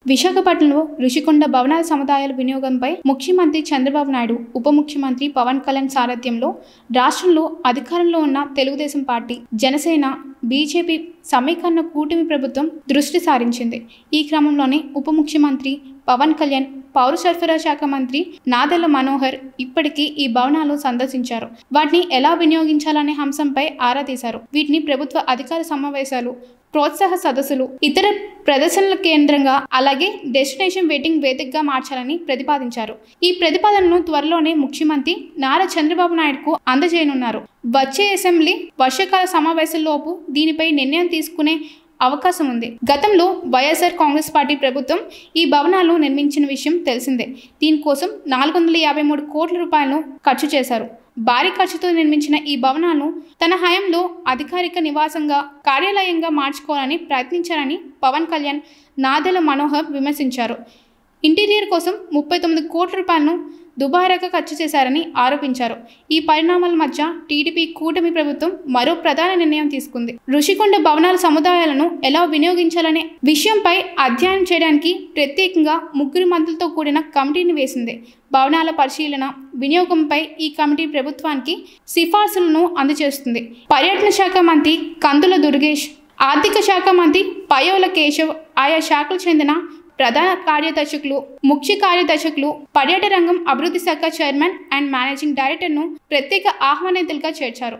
విశాఖపట్నంలో రుషికొండ భవనాల సముదాయాల వినియోగంపై ముఖ్యమంత్రి చంద్రబాబు నాయుడు, ఉప ముఖ్యమంత్రి పవన్ కళ్యాణ్ సారథ్యంలో రాష్ట్రంలో అధికారంలో ఉన్న తెలుగుదేశం పార్టీ, జనసేన, బీజేపీ సమీకరణ కూటమి ప్రభుత్వం దృష్టి సారించింది. ఈ క్రమంలోనే ఉప ముఖ్యమంత్రి పవన్ కళ్యాణ్, పౌర సరఫరా శాఖ మంత్రి నాదెళ్ల మనోహర్ ఇప్పటికీ ఈ భవనాలు సందర్శించారు. వాటిని ఎలా వినియోగించాలనే అంశంపై ఆరా తీశారు. వీటిని ప్రభుత్వ అధికార సమావేశాలు, ప్రోత్సాహ సదస్సులు, ఇతర ప్రదర్శనల కేంద్రంగా, అలాగే డెస్టినేషన్ వెయిటింగ్ వేదికగా మార్చాలని ప్రతిపాదించారు. ఈ ప్రతిపాదనను త్వరలోనే ముఖ్యమంత్రి నారా చంద్రబాబు నాయుడుకు అందజేయనున్నారు. వచ్చే అసెంబ్లీ వర్షాకాల సమావేశాల్లోపు దీనిపై నిర్ణయం తీసుకునే అవకాశం ఉంది. గతంలో వైఎస్ఆర్ కాంగ్రెస్ పార్టీ ప్రభుత్వం ఈ భవనాలు నిర్మించిన విషయం తెలిసిందే. దీనికోసం 453 కోట్ల రూపాయలను ఖర్చు చేశారు. భారీ ఖర్చుతో నిర్మించిన ఈ భవనాలను తన హయాంలో అధికారిక నివాసంగా, కార్యాలయంగా మార్చుకోవాలని ప్రయత్నించారని పవన్ కళ్యాణ్, నాదెళ్ల మనోహర్ విమర్శించారు. ఇంటీరియర్ కోసం 39 కోట్ల రూపాయలను దుబారాగా ఖర్చు చేశారని ఆరోపించారు. ఈ పరిణామాల మధ్య టీడీపీ కూటమి ప్రభుత్వం మరో ప్రధాన నిర్ణయం తీసుకుంది. రుషికొండ భవనాల సముదాయాలను ఎలా వినియోగించాలనే విషయంపై అధ్యయనం చేయడానికి ప్రత్యేకంగా 3 మంత్రులతో కూడిన కమిటీని వేసింది. భవనాల పరిశీలన, వినియోగంపై ఈ కమిటీ ప్రభుత్వానికి సిఫార్సులను అందజేస్తుంది. పర్యాటన శాఖ మంత్రి కందుల దుర్గేష్, ఆర్థిక శాఖ మంత్రి పయ్యావుల కేశవ్, ఆయా శాఖలకు చెందిన ప్రధాన కార్యదర్శకులు, ముఖ్య కార్యదర్శకులు, పర్యాటక రంగం అభివృద్ధి శాఖ చైర్మన్ అండ్ మేనేజింగ్ డైరెక్టర్ను ప్రత్యేక ఆహ్వానితులుగా చేర్చారు.